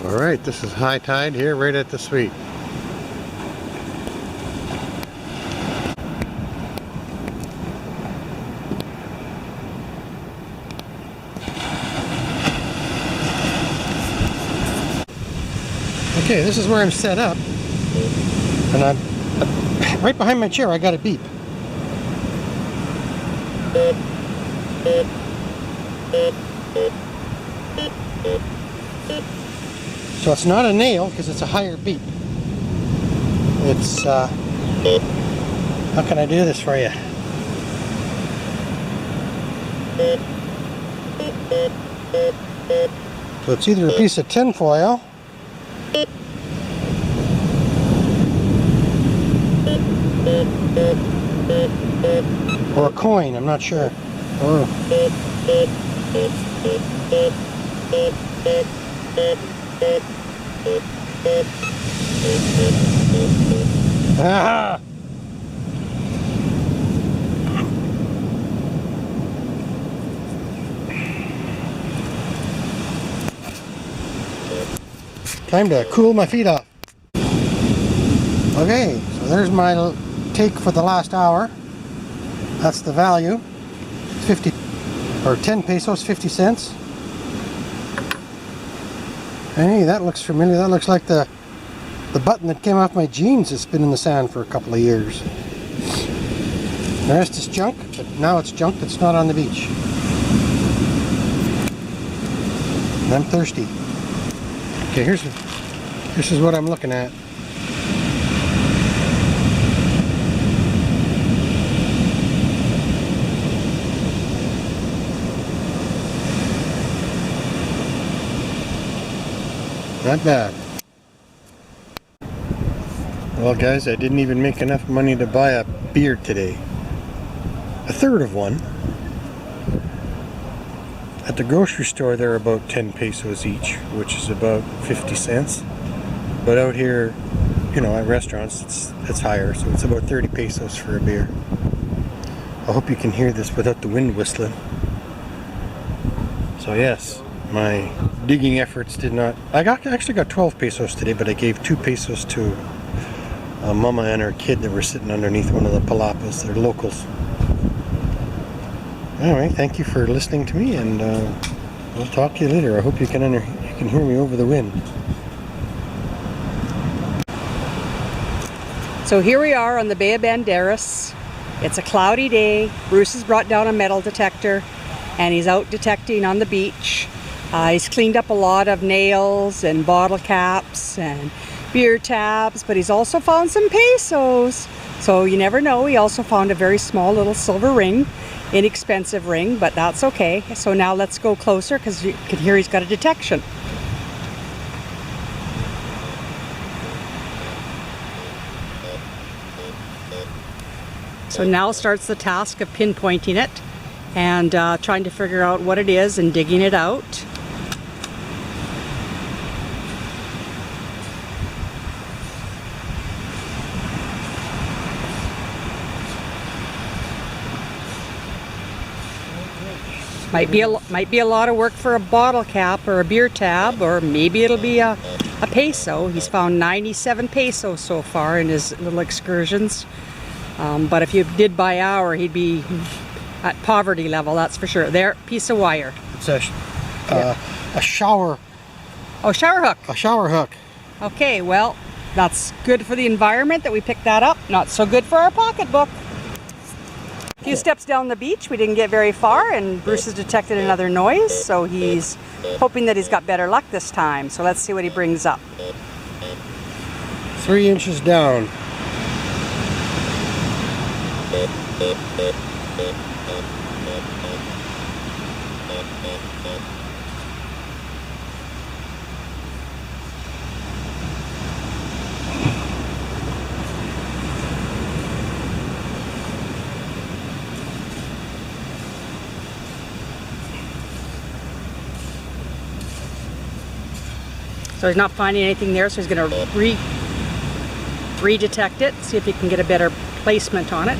Alright, this is high tide here right at the sweep. Okay, this is where I'm set up, and I'm right behind my chair. I got a beep. So it's not a nail because it's a higher beep. It's how can I do this for you? So it's either a piece of tin foil or a coin, I'm not sure. Oh. Ah! Time to cool my feet off. Okay, so there's my take for the last hour. That's the value. 50 or 10 pesos, 50 cents. Hey, that looks familiar. That looks like the button that came off my jeans that's been in the sand for a couple of years. The rest is junk, but now it's junk that's not on the beach. And I'm thirsty. Okay, this is what I'm looking at. Not bad. Well guys, I didn't even make enough money to buy a beer today. A third of one. At the grocery store they're about 10 pesos each, which is about 50 cents. But out here, you know, at restaurants it's higher, so it's about 30 pesos for a beer. I hope you can hear this without the wind whistling. So yes, my digging efforts did not... actually got 12 pesos today, but I gave 2 pesos to a mama and her kid that were sitting underneath one of the palapas. They're locals. Anyway, thank you for listening to me, and we'll talk to you later. I hope you can hear me over the wind. So here we are on the Bay of Banderas. It's a cloudy day. Bruce has brought down a metal detector, and he's out detecting on the beach. He's cleaned up a lot of nails and bottle caps and beer tabs, but he's also found some pesos. So you never know. He also found a very small little silver ring, inexpensive ring, but that's okay. So now let's go closer because you can hear he's got a detection. So now starts the task of pinpointing it and trying to figure out what it is and digging it out. Might be a lot of work for a bottle cap or a beer tab, or maybe it'll be a peso. He's found 97 pesos so far in his little excursions. But if you did by hour, he'd be at poverty level, that's for sure. There, piece of wire. It's a shower. Oh, shower hook. A shower hook. Okay, well, that's good for the environment that we picked that up. Not so good for our pocketbook. A few steps down the beach, we didn't get very far, and Bruce has detected another noise, so he's hoping that he's got better luck this time. So let's see what he brings up. 3 inches down. So he's not finding anything there, so he's going to redetect it, see if he can get a better placement on it.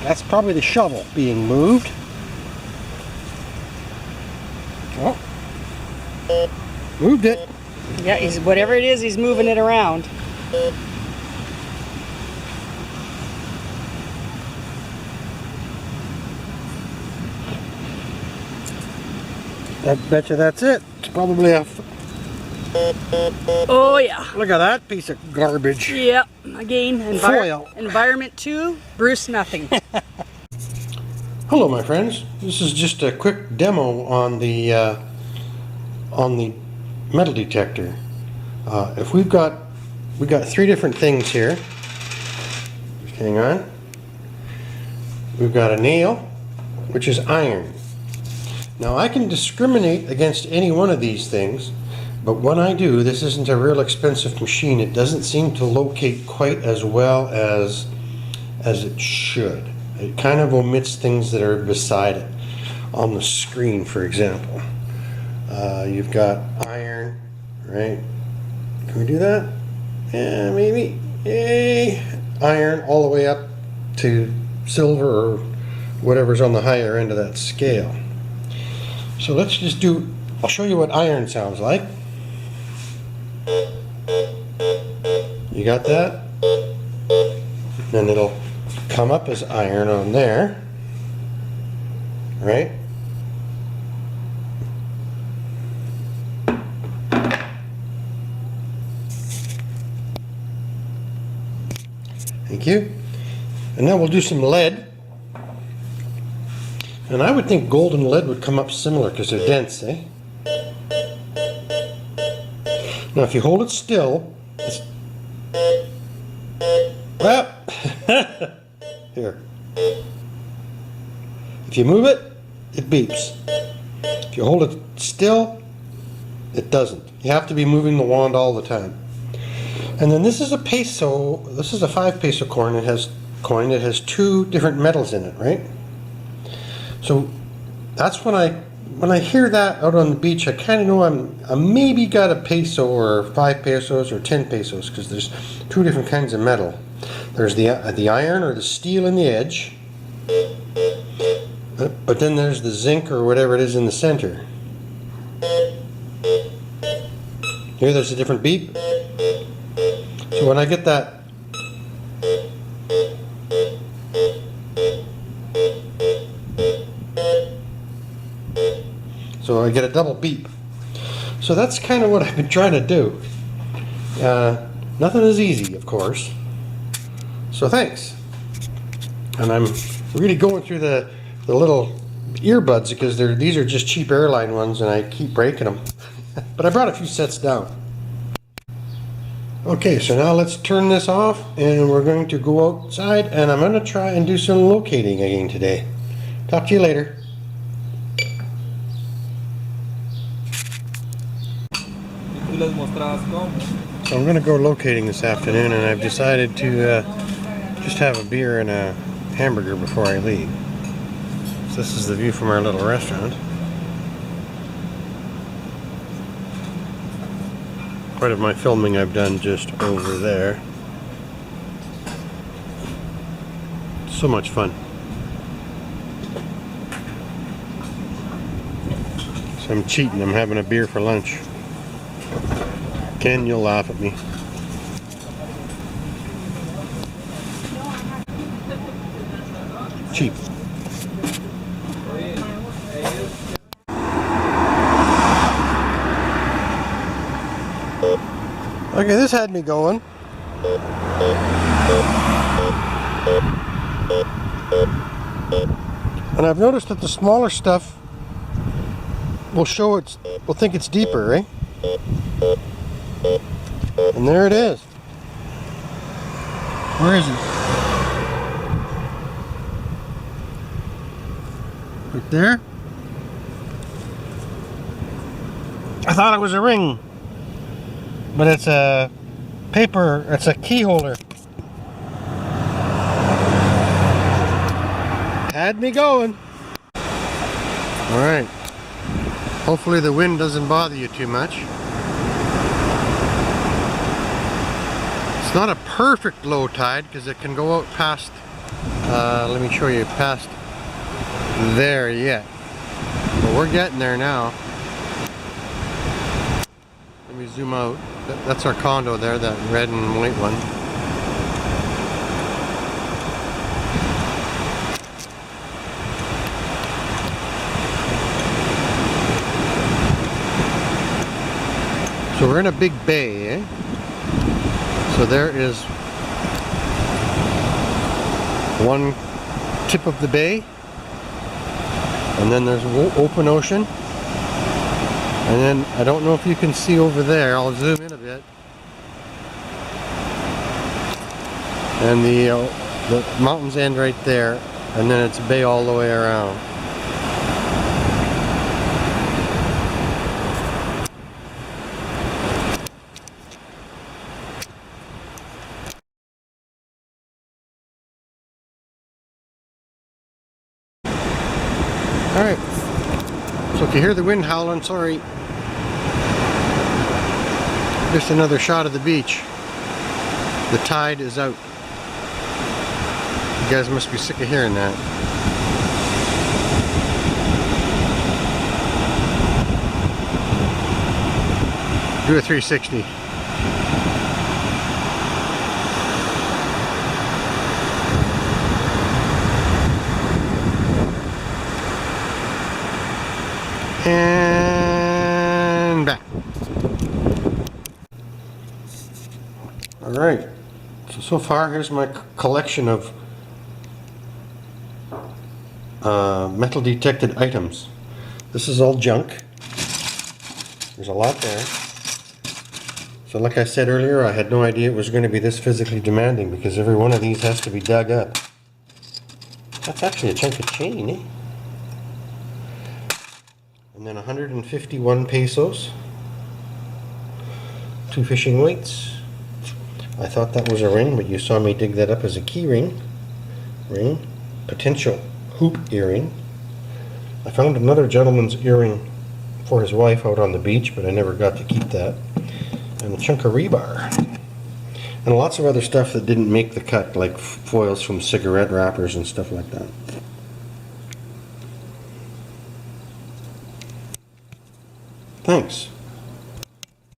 That's probably the shovel being moved. Oh. Moved it. Yeah, he's whatever it is, he's moving it around. I bet you that's it. It's probably a... Oh yeah. Look at that piece of garbage. Yep. Again, Foil. environment 2, Bruce nothing. Hello, my friends. This is just a quick demo on the metal detector. If we got 3 different things here. Just hang on. We've got a nail, which is iron. Now I can discriminate against any one of these things, but when I do, this isn't a real expensive machine. It doesn't seem to locate quite as well as it should. It kind of omits things that are beside it. On the screen, for example, you've got iron, right? Can we do that? Yeah, maybe. Yay! Iron all the way up to silver or whatever's on the higher end of that scale. So let's just do, I'll show you what iron sounds like. You got that? Then it'll come up as iron on there, right? Thank you. And then we'll do some lead. And I would think gold and lead would come up similar because they're dense, eh? Now if you hold it still, it's... Well, here. If you move it, it beeps. If you hold it still, it doesn't. You have to be moving the wand all the time. And then this is a peso, this is a 5 peso coin. It has 2 different metals in it, right? So that's when I hear that out on the beach, I kind of know I maybe got a peso or 5 pesos or 10 pesos because there's 2 different kinds of metal. There's the iron or the steel in the edge, but then there's the zinc or whatever it is in the center. Here there's a different beep. So when I get that, so I get a double beep. So that's kind of what I've been trying to do. Nothing is easy, of course. So thanks. And I'm really going through the little earbuds because these are just cheap airline ones and I keep breaking them. But I brought a few sets down. Okay, so now let's turn this off and we're going to go outside and I'm going to try and do some locating again today. Talk to you later. So I'm going to go locating this afternoon and I've decided to just have a beer and a hamburger before I leave. So this is the view from our little restaurant. Part of my filming I've done just over there. So much fun. So I'm cheating, I'm having a beer for lunch. Ken, you'll laugh at me. Cheap. Okay, this had me going. And I've noticed that the smaller stuff will think it's deeper, right? And there it is. Where is it? Right there? I thought it was a ring. But it's a paper, it's a key holder. Had me going. Alright. Hopefully the wind doesn't bother you too much. It's not a perfect low tide because it can go out past Let me show you past there yet. But we're getting there now. Let me zoom out. That's our condo there, that red and white one. So we're in a big bay, eh? So there is one tip of the bay, and then there's open ocean, and then I don't know if you can see over there. I'll zoom in a bit, and the mountains end right there, and then it's a bay all the way around. Alright, so if you hear the wind howling, sorry. Just another shot of the beach. The tide is out. You guys must be sick of hearing that. Do a 360. And back. Alright, so far here's my collection of metal detected items. This is all junk. There's a lot there. So like I said earlier, I had no idea it was going to be this physically demanding because every one of these has to be dug up. That's actually a chunk of chain, eh? And then 151 pesos, 2 fishing weights. I thought that was a ring, but you saw me dig that up as a key ring. Potential hoop earring. I found another gentleman's earring for his wife out on the beach, but I never got to keep that. And a chunk of rebar. And lots of other stuff that didn't make the cut, like foils from cigarette wrappers and stuff like that. Thanks.